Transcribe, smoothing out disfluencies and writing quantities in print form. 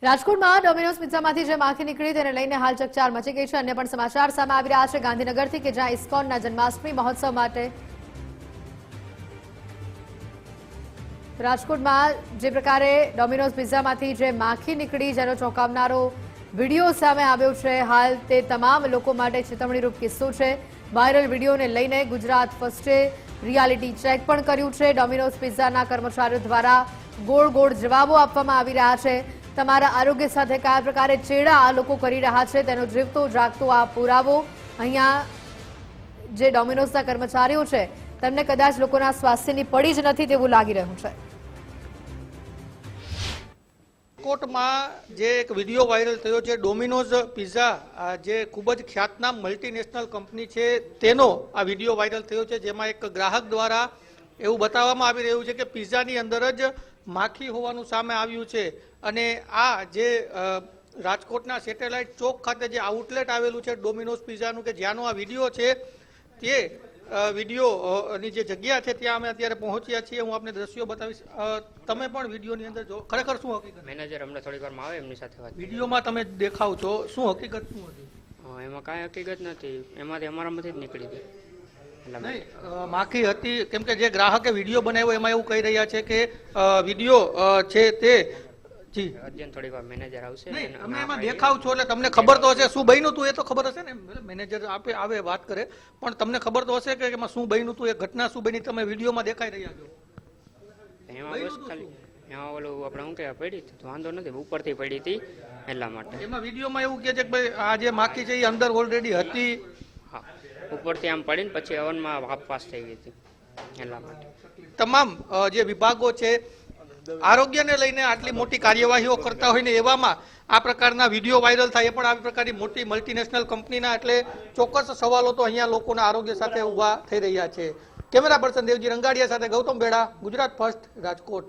રાજકોટમાં ડોમિનોઝ પિઝામાંથી જે માખી નીકળી તેને લઈને હાલ ચકચાર મચી ગઈ છે। અન્ય પણ સમાચાર સામે આવી રહ્યા છે ગાંધીનગરથી કે જ્યાં ઇસ્કોનના જન્માષ્ટમી મહોત્સવ માટે રાજકોટમાં જે પ્રકારે ડોમિનોઝ પિઝામાંથી જે માખી નીકળી જેનો ચોંકાવનારો વિડીયો સામે આવ્યો છે, હાલ તે તમામ લોકો માટે ચેતવણીરૂપ કિસ્સો છે। વાયરલ વિડીયોને લઈને ગુજરાત ફર્સ્ટે રિયાલિટી ચેક પણ કર્યું છે। ડોમિનોઝ પિઝાના કર્મચારીઓ દ્વારા ગોળ ગોળ જવાબો આપવામાં આવી રહ્યા છે। તમારા આરોગ્ય સાથે કયા પ્રકારે ચેડા આ લોકો કરી રહ્યા છે તેનો જીવતો જાગતો આ પુરાવો। અહીંયા જે ડોમિનોઝના કર્મચારીઓ છે તેમને કદાચ લોકોના સ્વાસ્થ્યની પડી જ નથી તેવું લાગી રહ્યું છે। રાજકોટમાં જે એક વિડીયો વાયરલ થયો છે, ડોમિનોઝ પિઝા જે ખૂબ જ ખ્યાતનામ મલ્ટીનેશનલ કંપની છે તેનો આ વિડીયો વાયરલ થયો છે, જેમાં એક ગ્રાહક દ્વારા એવું બતાવવામાં આવી રહ્યું છે કે પિઝાની અંદર જ માખી હોવાનું સામે આવ્યું છે। અને આ જે રાજકોટના સેટેલાઇટ ચોક ખાતે જે આઉટલેટ આવેલું છે ડોમિનોઝ પિઝાનું, કે જ્યાંનો આ વિડીયો છે તે વિડીયોની જે જગ્યા છે ત્યાં અમે અત્યારે પહોંચ્યા છીએ। હું આપને દ્રશ્યો બતાવીશ, તમે પણ વિડીયોની અંદર જો ખરેખર શું હકીકત? મેનેજર અમને થોડીક વારમાં આવે એમની સાથે વાત। વિડીયોમાં તમે દેખાવ છો, શું હકીકત શું હતી? એમાં કાંઈ હકીકત નથી, એમાંથી અમારામાંથી જ નીકળી ગઈ। નહીં, માખી હતી કેમ કે જે ગ્રાહકે વિડીયો બનાવ્યો એમાં એવું કહી રહ્યા છે કે વિડીયો છે તે જી અત્યારે થોડીક વાર મેનેજર આવશે। તમે એમાં દેખાવ છો એટલે તમને ખબર તો હશે શું બન્યું હતું, એ તો ખબર હશે ને। મેનેજર આવે વાત કરે પણ તમને ખબર તો હશે કે એમાં શું બન્યું હતું, એ ઘટના શું બની, તમે વિડીયોમાં દેખાઈ રહ્યા છો। એમાં બસ ખાલી એમાં ઓલું આપણે શું કહેવાય પડી હતી, વાંધો નથી, ઉપરથી પડી હતી એટલા માટે। એમાં વિડીયોમાં એવું કહે છે કે ભાઈ આ જે માખી છે એ અંદર ઓલરેડી હતી, હા, ઉપરથી આમ પડીને પછી હવનમાં હાફ પાસ થઈ ગઈ હતી એટલા માટે। તમામ જે વિભાગો છે આરોગ્યને લઈને આટલી મોટી કાર્યવાહીઓ કરતા હોય ને એવામાં આ પ્રકારના વિડીયો વાયરલ થાય, એ પણ આ પ્રકારની મોટી મલ્ટીનેશનલ કંપનીના, એટલે ચોક્કસ સવાલો તો અહીંયા લોકોના આરોગ્ય સાથે ઉભા થઈ રહ્યા છે। કેમેરા પર્સન દેવજી રંગાડિયા સાથે ગૌતમ બેડા, ગુજરાત ફર્સ્ટ, રાજકોટ।